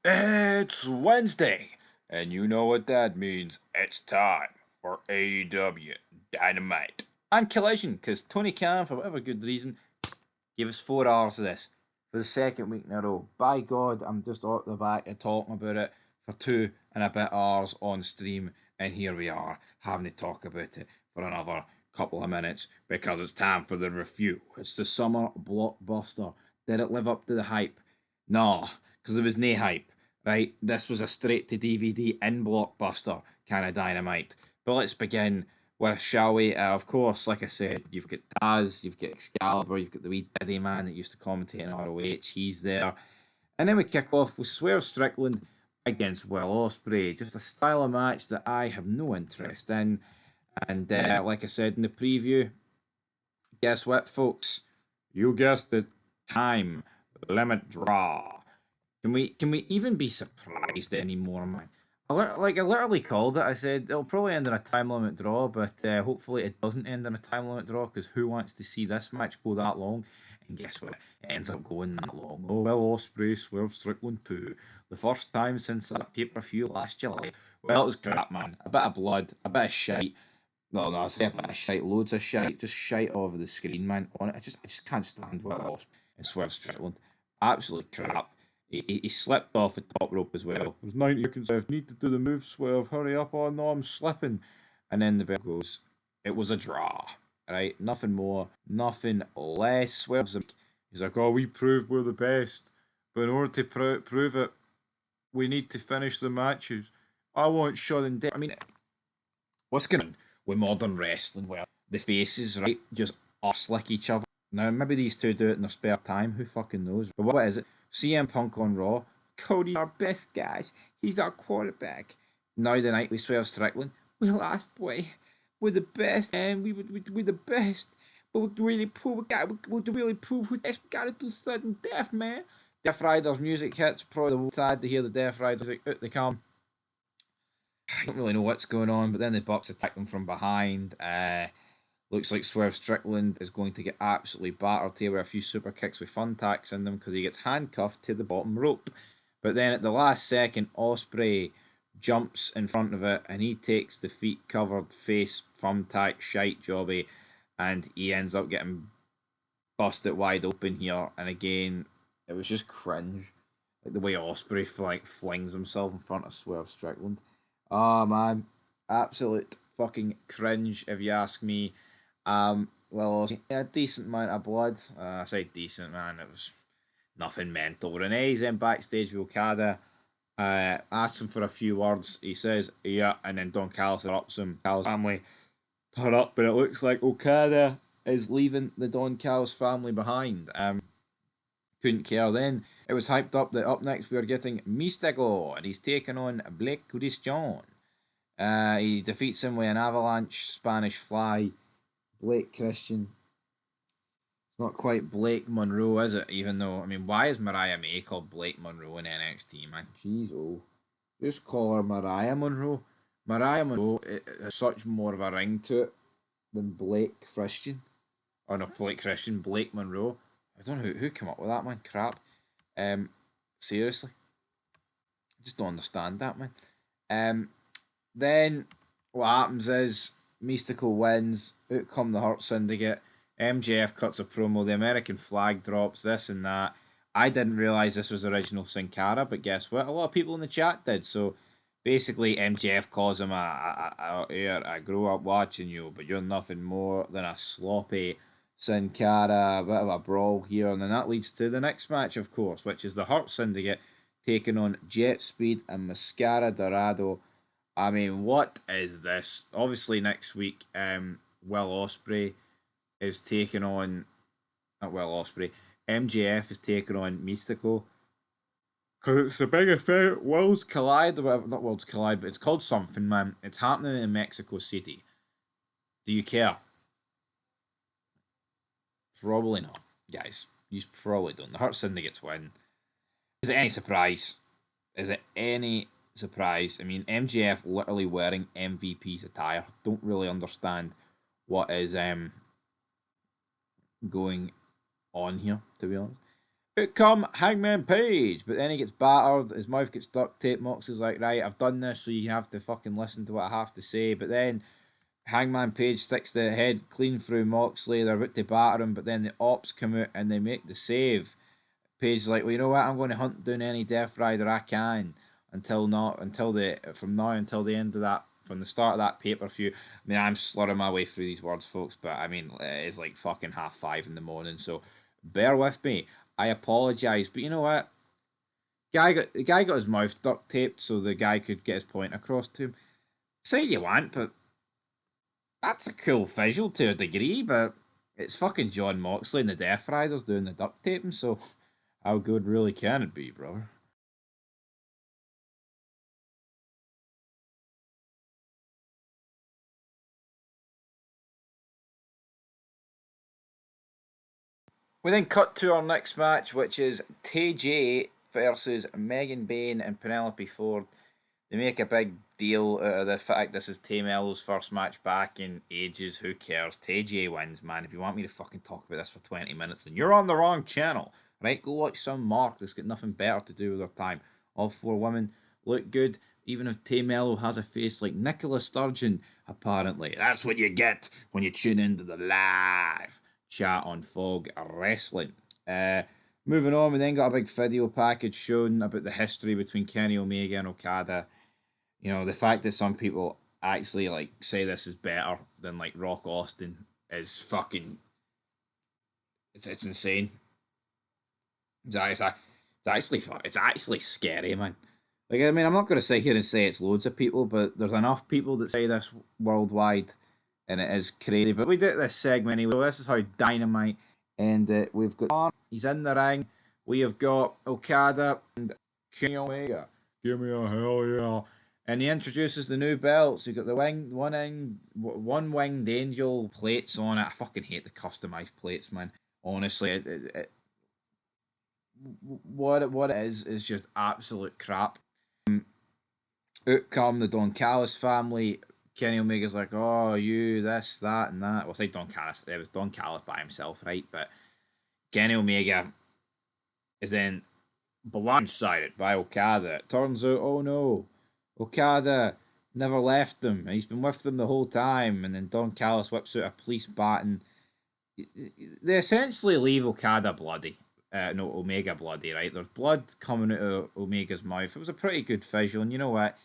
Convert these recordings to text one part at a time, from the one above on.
It's Wednesday, and you know what that means. It's time for AEW Dynamite and Collision, because Tony Khan, for whatever good reason, gave us 4 hours of this for the second week in a row. By God, I'm just out the back of talking about it for 2.5 hours on stream, and here we are having to talk about it for another couple of minutes because it's time for the review. It's the summer blockbuster. Did it live up to the hype? No, because there was no hype, right? This was a straight to DVD in Blockbuster kind of Dynamite. But let's begin with, shall we? Of course, like I said, you've got Daz, you've got Excalibur, you've got the wee Diddy man that used to commentate in ROH, he's there. And then we kick off with Swerve Strickland against Will Ospreay. Just a style of match that I have no interest in. And like I said in the preview, guess what, folks? You guessed it. Time limit draw. Can we even be surprised anymore, man? I literally called it. I said it'll probably end in a time limit draw, but hopefully it doesn't end in a time limit draw because who wants to see this match go that long? And guess what? It ends up going that long. Oh well, Ospreay Swerve Strickland 2, the first time since that pay-per-view last July. Well, it was crap, man. A bit of blood, a bit of shite. No, I say a bit of shite, loads of shite, just shite all over the screen, man. On it, I just can't stand Will Ospreay and Swerve Strickland. Absolute crap. He slipped off the top rope as well. There's 90 seconds left. Need to do the move, Swerve. Hurry up. Oh no, I'm slipping. And then the bell goes. It was a draw. Right? Nothing more, nothing less. Swerve's like, he's like, oh, we proved we're the best. But in order to prove it, we need to finish the matches. I want sudden death. I mean, what's going on with modern wrestling where the faces, right, just slick each other? Now, maybe these two do it in their spare time. Who fucking knows? But what is it? CM Punk on Raw. Cody's our best guy. He's our quarterback. Now the night we Swerve Strickland. We lost, boy. We're the best, and we're the best. But we really prove who this. We gotta do sudden death, man. Death Riders music hits. Probably sad to hear the Death Riders music. Out they come. I don't really know what's going on, but then the Bucks attack them from behind. Looks like Swerve Strickland is going to get absolutely battered here with a few super kicks with thumbtacks in them because he gets handcuffed to the bottom rope. But then at the last second, Ospreay jumps in front of it and he takes the feet covered face thumbtack shite jobby and he ends up getting busted wide open here. And again, it was just cringe. Like the way Ospreay flings himself in front of Swerve Strickland. Oh man, absolute fucking cringe if you ask me. Well, a decent amount of blood. I say decent, man. It was nothing mental. Renee's in backstage with Okada. Asks him for a few words. He says, yeah, and then Don Callis interrupts him. Callis family turn up, but it looks like Okada is leaving the Don Callis family behind. Couldn't care then. It was hyped up that up next we are getting Mystico, and he's taking on Blake Christian. He defeats him with an avalanche Spanish fly. Blake Christian. It's not quite Blake Monroe, is it? Even though, I mean, why is Mariah May called Blake Monroe in NXT, man? Jeez, oh. Just call her Mariah Monroe. Mariah Monroe has such more of a ring to it than Blake Christian. Oh no, Blake Christian, Blake Monroe. I don't know who came up with that, man. Crap. Um, Seriously. I just don't understand that, man. Then what happens is Mystical wins. Out come the Hurt Syndicate. MJF cuts a promo. The American flag drops. This and that. I didn't realize this was original Sin Cara, but guess what? A lot of people in the chat did. So basically, MJF calls him I grew up watching you, but you're nothing more than a sloppy Sin Cara. A bit of a brawl here, and then that leads to the next match, of course, which is the Hurt Syndicate taking on Jet Speed and Mascara Dorado. I mean, what is this? Obviously, next week, Will Ospreay is taking on not Will Ospreay. MJF is taking on Mystico because it's a big event. Worlds Collide, or whatever, not Worlds Collide, but it's called something, man. It's happening in Mexico City. Do you care? Probably not, guys. You probably don't. The Hurt Syndicates win. Is it any surprise? Is it any surprise? I mean, MJF literally wearing MVP's attire. Don't really understand what is going on here, to be honest. Out come Hangman Page, but then he gets battered, his mouth gets duct taped. Moxley's like, right, I've done this, so you have to fucking listen to what I have to say. But then Hangman Page sticks the head clean through Moxley, they're about to batter him, but then the ops come out and they make the save. Page's like, well, you know what? I'm going to hunt down any Death Rider I can until the end of that, from the start of that pay per view. I mean, I'm slurring my way through these words, folks, but I mean, it's like fucking 5:30 in the morning, so bear with me. I apologise, but you know what? The guy got his mouth duct taped so the guy could get his point across to him. Say what you want, but that's a cool visual to a degree, but it's fucking John Moxley and the Death Riders doing the duct taping, so how good really can it be, brother? We then cut to our next match, which is TJ versus Megan Bain and Penelope Ford. They make a big deal out of the fact this is Tay Mello's first match back in ages. Who cares? TJ wins, man. If you want me to fucking talk about this for 20 minutes, then you're on the wrong channel. Right? Go watch some Mark that's got nothing better to do with their time. All four women look good, even if Tay Mello has a face like Nicola Sturgeon, apparently. That's what you get when you tune into the live chat on Fog Wrestling. Moving on, we then got a big video package showing about the history between Kenny Omega and Okada. You know, the fact that some people actually like say this is better than like Rock Austin is fucking, it's insane. It's actually scary, man. Like, I mean, I'm not going to sit here and say it's loads of people, but there's enough people that say this worldwide, and it is crazy. But we did this segment anyway. This is how Dynamite, and we've got he's in the ring. We have got Okada and Kenny Omega. Give me a hell yeah! And he introduces the new belts. You got the one winged angel plates on it. I fucking hate the customized plates, man. Honestly, what it is just absolute crap. Out come the Don Callis family. Kenny Omega's like, oh, you, this, that, and that. Well, I say Don Callis. It was Don Callis by himself, right? But Kenny Omega is then blindsided by Okada. It turns out, oh no, Okada never left them. He's been with them the whole time. And then Don Callis whips out a police baton. They essentially leave Okada bloody. No, Omega bloody, right? There's blood coming out of Omega's mouth. It was a pretty good visual. And you know what?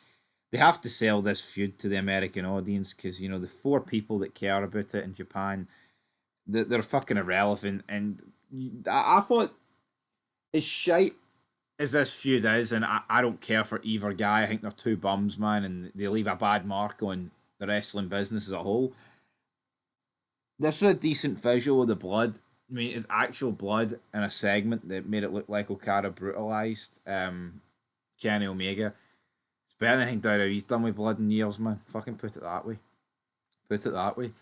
They have to sell this feud to the American audience because, you know, the four people that care about it in Japan, they're fucking irrelevant. And I thought, as shite as this feud is, and I don't care for either guy. I think they're two bums, man, and they leave a bad mark on the wrestling business as a whole. This is a decent visual of the blood. I mean, it's actual blood in a segment that made it look like Okada brutalized Kenny Omega. It's better than anything WWE's done with blood in years, man. Fucking put it that way. Put it that way.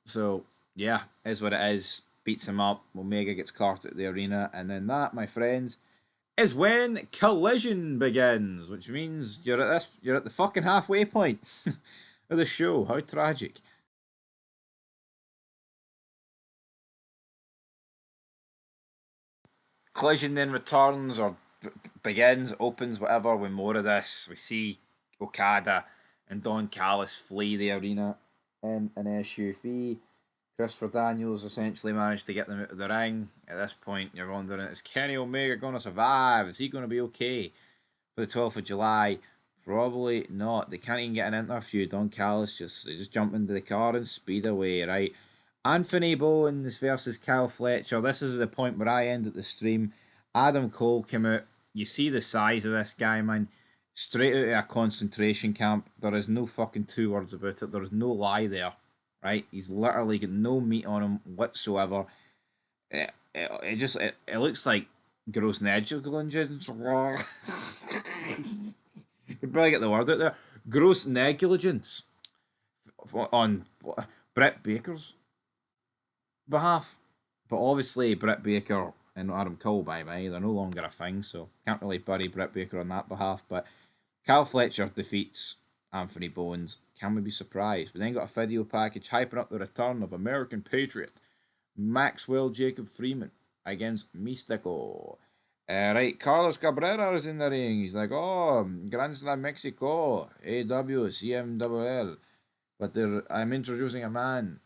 So yeah, is what it is. Beats him up. Omega gets caught at the arena, and then that, my friends, is when Collision begins, which means you're at the fucking halfway point of the show. How tragic. Collision then returns or begins, opens, whatever, with more of this. We see Okada and Don Callis flee the arena in an SUV. Christopher Daniels essentially managed to get them out of the ring. At this point, you're wondering, is Kenny Omega going to survive? Is he going to be okay for the 12th of July? Probably not. They can't even get an interview. Don Callis just jump into the car and speed away, right? Anthony Bowens versus Kyle Fletcher. This is the point where I end at the stream. Adam Cole came out. You see the size of this guy, man. Straight out of a concentration camp. There is no fucking two words about it. There is no lie there, right? He's literally got no meat on him whatsoever. It looks like gross negligence. You can probably get the word out there. Gross negligence on Britt Baker's behalf. But obviously, Britt Baker and Adam Cole, by the way, they're no longer a thing, so can't really bury Britt Baker on that behalf. But Cal Fletcher defeats Anthony Bowens. Can we be surprised? We then got a video package hyping up the return of American Patriot Maxwell Jacob Freeman against Mystico. Right, Carlos Cabrera is in the ring. He's like, oh, Grand Slam Mexico, AW, CMLL. But I'm introducing a man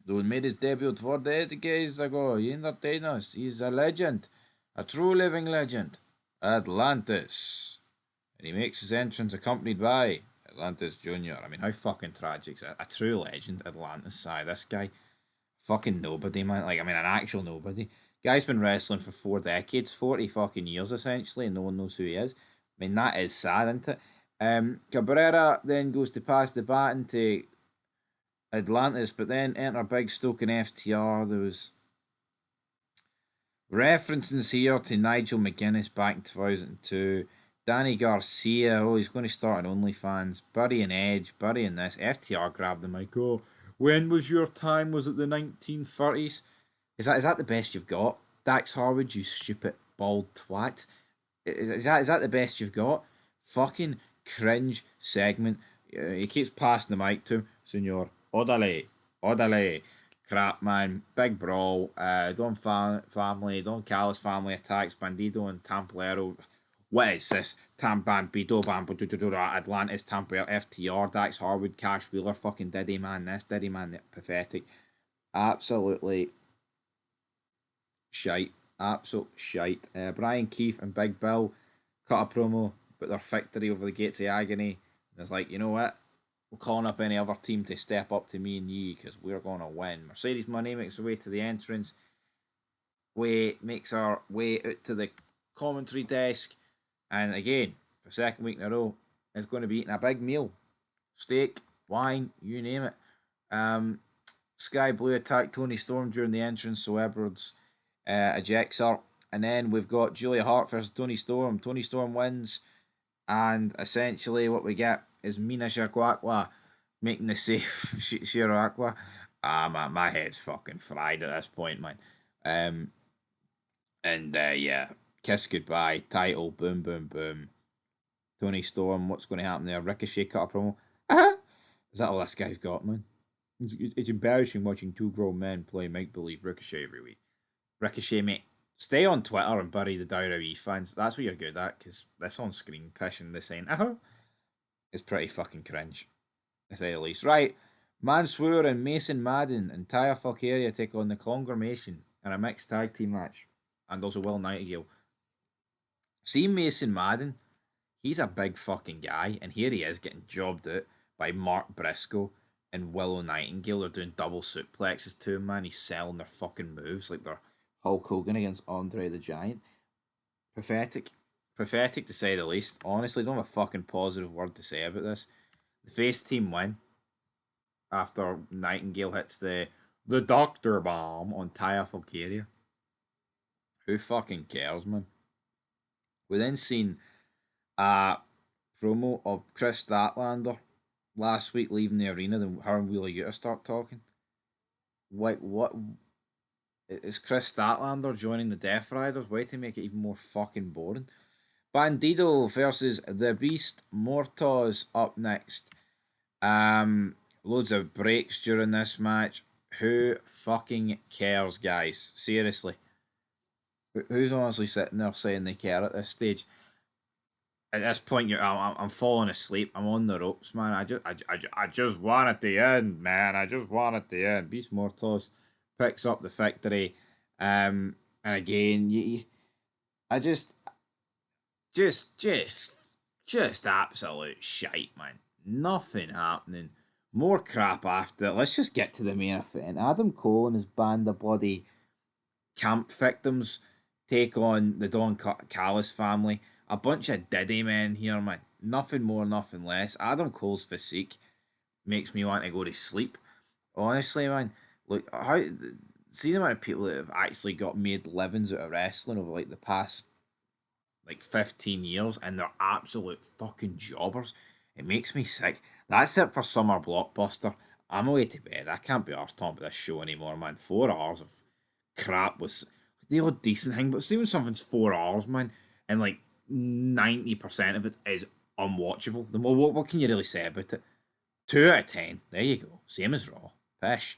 who made his debut 48 days ago. He entertained us. He's a legend, a true living legend. Atlantis. And he makes his entrance accompanied by Atlantis Jr. I mean, how fucking tragic is a true legend, Atlantis side. This guy, fucking nobody, man. Like, I mean, an actual nobody. Guy's been wrestling for 4 decades, 40 fucking years essentially, and no one knows who he is. I mean, that is sad, isn't it? Cabrera then goes to pass the baton to Atlantis, but then enter Big Stoke and FTR. There was references here to Nigel McGuinness back in 2002. Danny Garcia, oh, he's going to start an OnlyFans. Buddy and Edge, Buddy and this. FTR grabbed the mic. Oh, when was your time? Was it the 1930s? Is that the best you've got? Dax Harwood, you stupid bald twat. Is that the best you've got? Fucking cringe segment. He keeps passing the mic to him. Senor, Odale. Crap, man. Big brawl. Don Callis family attacks. Bandido and Templero. What is this? Bambido, Atlantis, Templero, FTR, Dax Harwood, Cash Wheeler, fucking Diddy Man this, Diddy Man that. Pathetic. Absolutely shite. Absolute shite. Brian Keefe and Big Bill cut a promo about their victory over the Gates of Agony. And it's like, you know what? We're calling up any other team to step up to me and you because we're going to win. Mercedes Money makes her way to the entrance. Makes her way out to the commentary desk. And again, for the second week in a row, is going to be eating a big meal. Steak, wine, you name it. Sky Blue attacked Tony Storm during the entrance, so Edwards ejects her. And then we've got Julia Hart versus Tony Storm. Tony Storm wins. And essentially what we get is Mina Shakwakwa making the safe Shirakwa. My head's fucking fried at this point, man. Yeah, kiss goodbye, title, boom, boom, boom. Tony Storm, what's going to happen there? Ricochet cut a promo. Is that all this guy's got, man? It's embarrassing watching two grown men play make-believe Ricochet every week. Ricochet, mate, stay on Twitter and bury the WWE fans. That's what you're good at, because this on-screen pishing the saying, it's pretty fucking cringe, to say the least. Right, Mansoor and Mason Madden and Taya Falcaria take on the Congregation in a mixed tag team match. And also Will Nightingale. See Mason Madden, he's a big fucking guy, and here he is getting jobbed out by Mark Briscoe and Willow Nightingale. They're doing double suplexes to him, man. He's selling their fucking moves like they're Hulk Hogan against Andre the Giant. Pathetic. Pathetic to say the least. Honestly, don't have a fucking positive word to say about this. The face team win after Nightingale hits the Doctor Bomb on Taya Falcaria. Who fucking cares, man? We then seen a promo of Chris Statlander last week leaving the arena. Then her and Wheeler Yuta start talking. What? Is Chris Statlander joining the Death Riders? Way to make it even more fucking boring. Bandido versus the Beast Mortos up next. Loads of breaks during this match. Who fucking cares, guys? Seriously. Who's honestly sitting there saying they care at this stage? At this point, I'm falling asleep. I'm on the ropes, man. I just want it to end, man. I just want it to end. Beast Mortos picks up the victory, and again, I just absolute shite, man. Nothing happening. More crap after it. Let's just get to the main event. Adam Cole and his band of bloody camp victims take on the Don Callis family. A bunch of Diddy men here, man. Nothing more, nothing less. Adam Cole's physique makes me want to go to sleep. Honestly, man. Look, see the amount of people that have actually got made livings out of wrestling over like the past 15 years, and they're absolute fucking jobbers. It makes me sick. That's it for summer Blockbuster. I'm away to bed. I can't be arsed talking about this show anymore, man. 4 hours of crap was the odd decent thing, but see when something's 4 hours, man, and 90% of it is unwatchable, then what can you really say about it? 2 out of 10. There you go. Same as Raw. Pish.